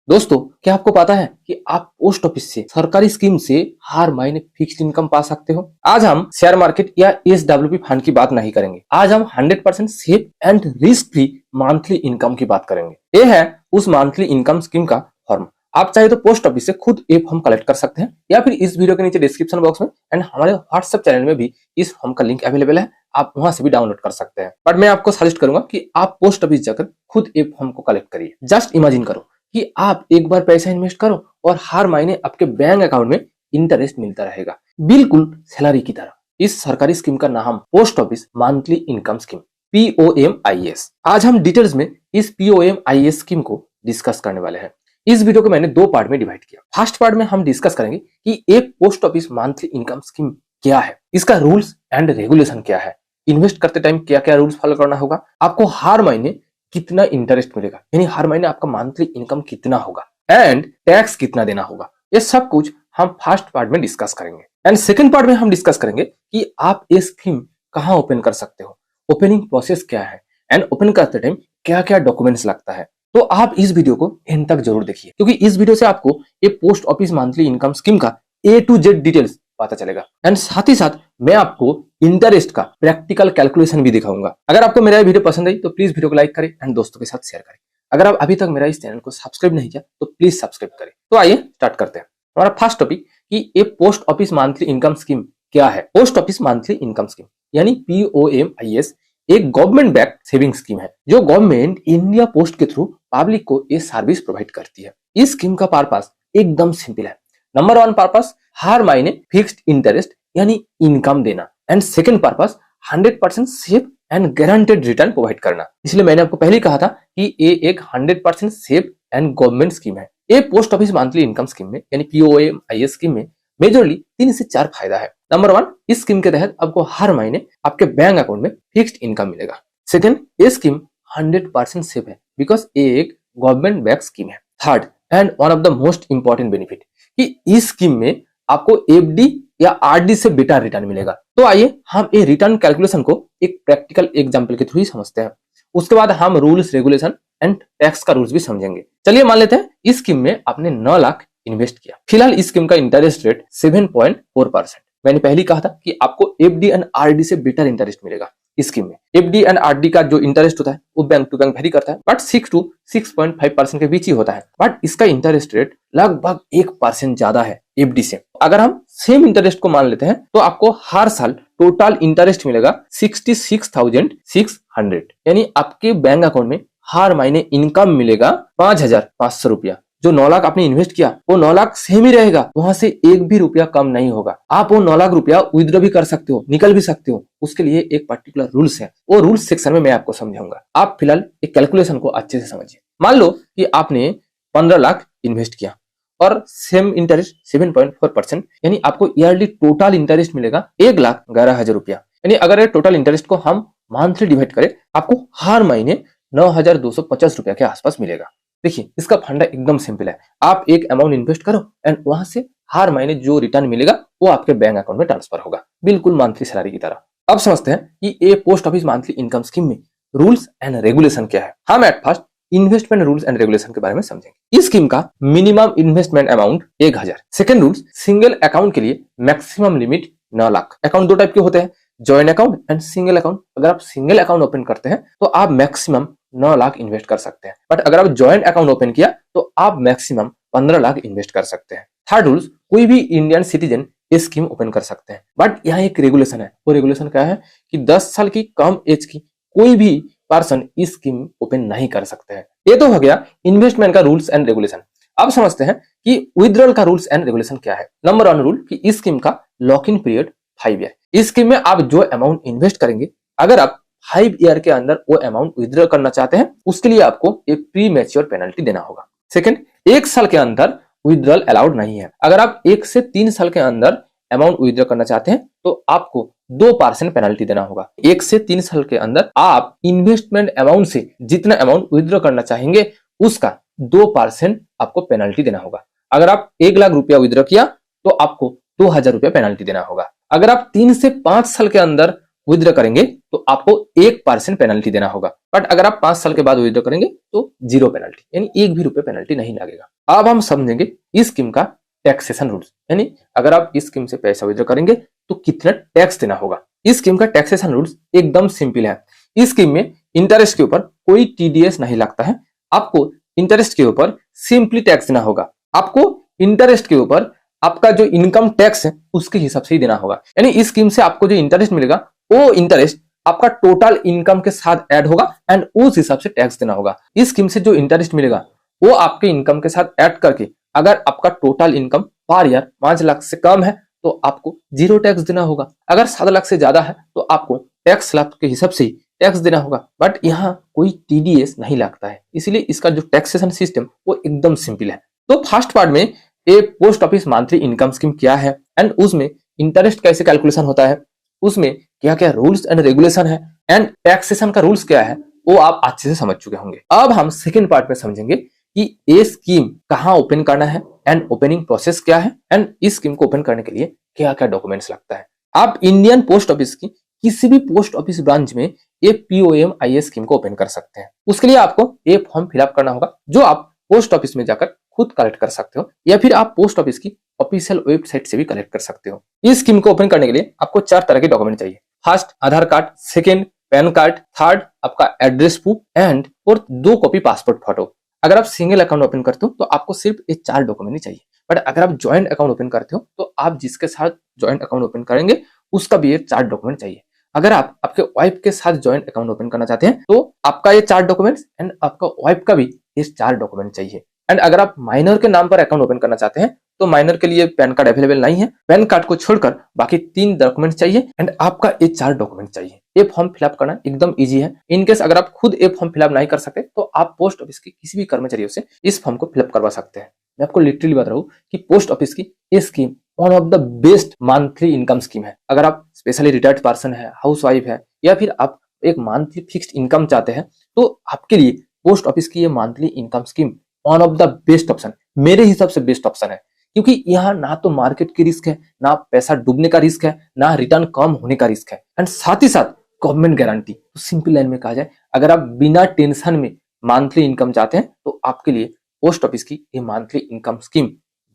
दोस्तों, क्या आपको पता है कि आप पोस्ट ऑफिस से सरकारी स्कीम से हर महीने फिक्स्ड इनकम पा सकते हो। आज हम शेयर मार्केट या एसडब्ल्यूपी फंड की बात नहीं करेंगे। आज हम 100% safe and risk free monthly income की बात करेंगे। ये है उस मंथली इनकम स्कीम का फॉर्म। आप चाहे तो पोस्ट ऑफिस से खुद ये फॉर्म कलेक्ट कर सकते हैं या फिर इस वीडियो के नीचे डिस्क्रिप्शन बॉक्स में एंड हमारे व्हाट्सएप चैनल में भी इस फॉर्म का लिंक अवेलेबल है। आप वहां से भी डाउनलोड कर सकते हैं। बट मैं आपको सजेस्ट करूंगा कि आप पोस्ट ऑफिस जाकर खुद ये फॉर्म को कलेक्ट करिए। जस्ट इमेजिन करो कि आप एक बार पैसा इन्वेस्ट करो और हर महीने आपके बैंक अकाउंट में इंटरेस्ट मिलता रहेगा, बिल्कुल सैलरी की तरह। इस सरकारी स्कीम का नाम post office monthly income scheme POMIS। आज हम डिटेल्स में इस POMIS स्कीम को डिस्कस करने वाले हैं। इस वीडियो को मैंने दो पार्ट में डिवाइड किया। फर्स्ट पार्ट में हम डिस्कस करेंगे कि एक post office monthly income scheme क्या है, इसका रूल्स एंड रेगुलेशन क्या है, इन्वेस्ट करते टाइम क्या क्या रूल्स फॉलो करना होगा, आपको हर महीने कितना इंटरेस्ट मिलेगा, यानी हर महीने आपका मंथली इनकम कितना होगा एंड टैक्स कितना देना होगा। ये सब कुछ हम फर्स्ट पार्ट में डिस्कस करेंगे। एंड सेकंड पार्ट में हम डिस्कस करेंगे कि आप ये स्कीम कहां ओपन कर सकते हो, ओपनिंग प्रोसेस क्या है एंड ओपन करते टाइम क्या क्या डॉक्यूमेंट्स लगता है। तो आप इस वीडियो को एंड तक जरूर देखिए, क्योंकि इस वीडियो से आपको ये post office monthly income scheme का A to Z डिटेल्स पता चलेगा। एंड साथ ही साथ मैं आपको इंटरेस्ट का प्रैक्टिकल कैलकुलेशन भी दिखाऊंगा। अगर आपको मेरा वीडियो पसंद आई तो प्लीज वीडियो को लाइक करें एंड दोस्तों के साथ शेयर करें। अगर आप अभी तक मेरा इस चैनल को सब्सक्राइब नहीं किया तो प्लीज सब्सक्राइब करें। तो आइए स्टार्ट करते हैं। हमारा फर्स्ट टॉपिक कि ये post office monthly income scheme क्या है। Post office monthly income scheme यानी POMIS एक गवर्नमेंट बैक सेविंग स्कीम है जो गवर्नमेंट इंडिया पोस्ट के थ्रू पब्लिक को ये सर्विस प्रोवाइड करती है। इस स्कीम का पर्पस एकदम सिंपल है। नंबर 1 पर्पस हर महीने फिक्स्ड इंटरेस्ट यानी इनकम देना and second purpose 100% safe and guaranteed return provide करना। इसलिए मैंने आपको पहले ही कहा था कि ये एक 100% सेफ एंड गवर्नमेंट स्कीम है। ये post office monthly income scheme में यानी POMIS स्कीम में मेजरली 3 से 4 फायदा है। नंबर 1, इस स्कीम के तहत आपको हर महीने आपके बैंक अकाउंट में फिक्स्ड इनकम मिलेगा। सेकंड, ये स्कीम 100% सेफ है बिकॉज ये एक गवर्नमेंट बैक स्कीम है। Third and one of the most important benefit कि इस स्कीम में आपको FD या RD से बेटर रिटर्न मिलेगा। तो आइए हम ये रिटर्न कैलकुलेशन को एक प्रैक्टिकल एग्जांपल के थ्रू ही समझते हैं। उसके बाद हम रूल्स, रेगुलेशन एंड टैक्स का रूल्स भी समझेंगे। चलिए मान लेते हैं इस स्कीम में आपने 9 लाख इन्वेस्ट किया। फिलहाल इस स्कीम का इंटरेस्ट रेट 7.4%। मैंने पहले कहा था कि आपको FD एंड RD से बेटर इंटरेस्ट मिलेगा। इस स्कीम में FD एंड RD का जो इंटरेस्ट होता है वो बैंक टू बैंक वेरी करता है, बट 6 to 6.5% के बीच ही होता है। बट इसका इंटरेस्ट रेट लगभग 1% ज्यादा है FD से। अगर हम सेम इंटरेस्ट को मान लेते हैं तो आपको हर साल टोटल इंटरेस्ट मिलेगा 66,600, यानी आपके बैंक अकाउंट में हर महीने इनकम मिलेगा 5,500 रुपया। जो 9 लाख आपने इन्वेस्ट किया वो 9 लाख सेम ही रहेगा, वहां से एक भी रुपया कम नहीं होगा। आप वो 9 लाख रुपया विथड्रॉ भी कर सकते हो, निकल भी सकते हो। उसके लिए एक पर्टिकुलर रूल्स है, वो रूल्स सेक्शन में मैं आपको समझाऊंगा। आप फिलहाल एक कैलकुलेशन को अच्छे से समझिए। मान लो कि आपने 15 लाख इन्वेस्ट किया और सेम इंटरेस्ट 7.4%, यानी आपको ईयरली टोटल इंटरेस्ट मिलेगा 1,11,000 रुपया। यानी अगर ये टोटल इंटरेस्ट को हम मंथली डिवाइड करें आपको हर महीने 9,250 रुपया के आसपास मिलेगा। देखिए इसका फंडा एकदम सिंपल है। आप एक अमाउंट इन्वेस्ट करो एंड वहां से हर महीने जो रिटर्न मिलेगा वो आपके बैंक अकाउंट में ट्रांसफर होगा, बिल्कुल मंथली सैलरी की तरह। अब समझते हैं कि ये post office monthly income scheme में रूल्स एंड रेगुलेशन क्या है। हम at first investment rules and regulation के बारे में समझेंगे। इस स्कीम का minimum investment amount 1,000। Second rules, single account के लिए मैक्सिमम लिमिट 9 लाख। अकाउंट दो टाइप के होते हैं, joint account and single account. अगर आप सिंगल अकाउंट ओपन करते हैं तो आप मैक्सिमम 9 लाख इन्वेस्ट कर सकते हैं, बट अगर आप जॉइंट अकाउंट ओपन किया तो आप मैक्सिमम 15 लाख इन्वेस्ट कर सकते हैं। थर्ड रूल्स, कोई भी इंडियन सिटीजन ये स्कीम ओपन कर सकते हैं, बट यहाँ एक रेगुलेशन है। वो रेगुलेशन क्या है कि 10 साल की कम एज की कोई भी पर्सन इस स्कीम ओपन नहीं कर सकते हैं। ये तो हो गया इन्वेस्टमेंट का रूल्स एंड रेगुलेशन। अब समझते हैं कि विथड्रॉल का रूल्स एंड रेगुलेशन क्या है। नंबर 1 रूल कि इस स्कीम का लॉक इन पीरियड 5 ईयर। इस स्कीम में आप जो अमाउंट इन्वेस्ट करेंगे, अगर आप 5 ईयर के अंदर वो अमाउंट विथड्रॉ करना चाहते हैं उसके लिए आपको एक प्री मैच्योर पेनल्टी देना होगा। सेकंड, 1 साल के अंदर विथड्रॉल अलाउड नहीं है। अगर आप 1 से 3 साल के अंदर अमाउंट विथड्रॉ करना चाहते हैं तो आपको 2% पेनल्टी देना होगा। 1 से 3 साल के अंदर आप इन्वेस्टमेंट अमाउंट से जितना अमाउंट विथड्रॉ करना चाहेंगे उसका 2% आपको पेनल्टी देना होगा। अगर आप 1 लाख रुपया विथड्रॉ किया तो आपको 2,000 रुपया पेनल्टी देना होगा। अगर आप 3 से 5 साल के अंदर विथड्रॉ करेंगे तो आपको 1% पेनल्टी देना होगा, बट अगर आप 5 साल के बाद विथड्रॉ करेंगे तो 0 पेनल्टी, यानी 1 भी रुपए पेनल्टी नहीं लगेगा। अब हम समझेंगे इस स्कीम का टैक्सेशन रूल्स, यानी अगर आप इस स्कीम से पैसा विथड्रॉ करेंगे तो कितना टैक्स देना होगा। इस स्कीम का टैक्सेशन रूल्स एकदम सिंपल है। इस स्कीम में इंटरेस्ट के ऊपर कोई टीडीएस नहीं लगता है। आपको इंटरेस्ट के ऊपर सिंपली टैक्स देना होगा। आपको इंटरेस्ट के ऊपर आपका जो इनकम टैक्स है उसके हिसाब से ही देना होगा, यानी इस स्कीम से आपको जो इंटरेस्ट मिलेगा वो इंटरेस्ट आपका टोटल इनकम के साथ ऐड होगा एंड उस हिसाब से टैक्स देना होगा। इस स्कीम से जो इंटरेस्ट मिलेगा वो आपके इनकम के साथ ऐड करके अगर आपका total income per year 5 lakh से कम है तो आपको 0 टैक्स देना होगा। अगर 7 लाख से ज्यादा है तो आपको टैक्स स्लैब के हिसाब से टैक्स देना होगा, बट यहाँ कोई टीडीएस नहीं लगता है, इसलिए इसका जो टैक्सेशन सिस्टम वो एकदम सिंपल है। तो फर्स्ट पार्ट में a post office monthly income scheme क्या है एंड उसमें इंटरेस्ट कैसे कैलकुलेशन होता है, उसमें क्या क्या रूल्स एंड रेगुलेशन है एंड टैक्सेशन का रूल्स क्या है वो आप अच्छे से समझ चुके होंगे। अब हम सेकंड पार्ट में समझेंगे कि ये स्कीम कहाँ ओपन करना है एंड ओपनिंग प्रोसेस क्या है एंड इस स्कीम को ओपन करने के लिए क्या क्या डॉक्यूमेंट्स लगता है। आप इंडियन पोस्ट ऑफिस की किसी भी पोस्ट ऑफिस ब्रांच में ये POMIS स्कीम को ओपन कर सकते हैं। उसके लिए आपको ये फॉर्म फिलअप करना होगा जो आप पोस्ट ऑफिस में जाकर खुद कलेक्ट कर सकते हो या फिर आप पोस्ट ऑफिस की ऑफिशियल वेबसाइट से भी कलेक्ट कर सकते हो। इस स्कीम को ओपन करने के लिए आपको 4 तरह के डॉक्यूमेंट चाहिए। First Aadhaar card, second PAN card, third आपका address proof and fourth 2 copy passport photo. अगर आप सिंगल अकाउंट ओपन करते हो तो आपको सिर्फ ये 4 डॉक्यूमेंट ही चाहिए, बट अगर आप ज्वाइंट अकाउंट ओपन करते हो तो आप जिसके साथ ज्वाइंट अकाउंट ओपन करेंगे उसका भी ये 4 डॉक्यूमेंट चाहिए। अगर आप आपके वाइफ के साथ ज्वाइंट अकाउंट ओपन करना चाहते हैं तो आपका ये 4 डॉक्यूमेंट्स एंड आपका वाइफ का भी ये 4 डॉक्यूमेंट चाहिए। एंड अगर आप माइनर के नाम पर अकाउंट ओपन करना चाहते हैं तो माइनर के लिए पैन कार्ड अवेलेबल नहीं है, पैन कार्ड को छोड़कर बाकी 3 डॉक्यूमेंट चाहिए एंड आपका ये 4 डॉक्यूमेंट चाहिए। ये फॉर्म फिलअप करना एकदम इजी है। इनकेस अगर आप खुद ये फॉर्म फिलअप नहीं कर सकते तो आप पोस्ट ऑफिस के किसी भी कर्मचारियों से इस फॉर्म को फिलअप करवा सकते हैं। मैं आपको लिटरली बता रहा हूँ कि पोस्ट ऑफिस की ये scheme one of the best monthly income scheme है। अगर आप स्पेशली रिटायर्ड पर्सन है, हाउस वाइफ है या फिर आप एक मंथली फिक्स्ड इनकम चाहते हैं तो आपके लिए पोस्ट ऑफिस की ये monthly income scheme one of the best option, मेरे हिसाब से बेस्ट ऑप्शन है। क्योंकि यहाँ ना तो मार्केट की रिस्क है, ना पैसा डूबने का रिस्क है, ना रिटर्न कम होने का रिस्क है एंड साथ ही साथ गवर्नमेंट गारंटी। तो सिंपल लाइन में कहा जाए अगर आप बिना टेंशन में मंथली इनकम चाहते हैं तो आपके लिए पोस्ट ऑफिस की ये monthly income scheme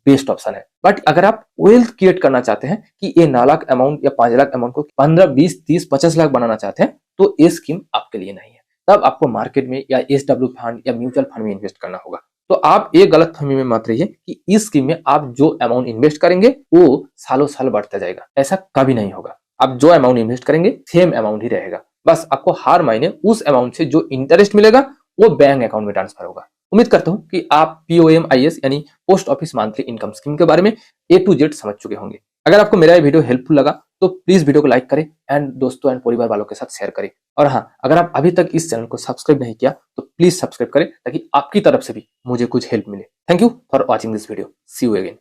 best option है। बट अगर आप वेल्थ क्रिएट करना चाहते हैं कि ये 9 लाख अमाउंट या 5 लाख अमाउंट को 15, 20, 30, 50 लाख बनाना चाहते हैं तो ये स्कीम आपके लिए नहीं है। तब आपको मार्केट में या SW फंड या म्यूचुअल फंड में इन्वेस्ट करना होगा। तो आप ये गलत फहमी में मत रहिए कि इस स्कीम में आप जो अमाउंट इन्वेस्ट करेंगे वो सालों साल बढ़ता जाएगा, ऐसा कभी नहीं होगा। आप जो अमाउंट इन्वेस्ट करेंगे सेम अमाउंट ही रहेगा, बस आपको हर महीने उस अमाउंट से जो इंटरेस्ट मिलेगा वो बैंक अकाउंट में ट्रांसफर होगा। उम्मीद करता हूं कि आप POMIS यानी post office monthly income scheme के बारे में A to Z समझ चुके होंगे। अगर आपको मेरा ये वीडियो हेल्पफुल लगा तो प्लीज वीडियो को लाइक करें एंड दोस्तों एंड परिवार वालों के साथ शेयर करें। और हाँ, अगर आप अभी तक इस चैनल को सब्सक्राइब नहीं किया तो प्लीज सब्सक्राइब करें ताकि आपकी तरफ से भी मुझे कुछ हेल्प मिले। Thank you for watching this video. See you again.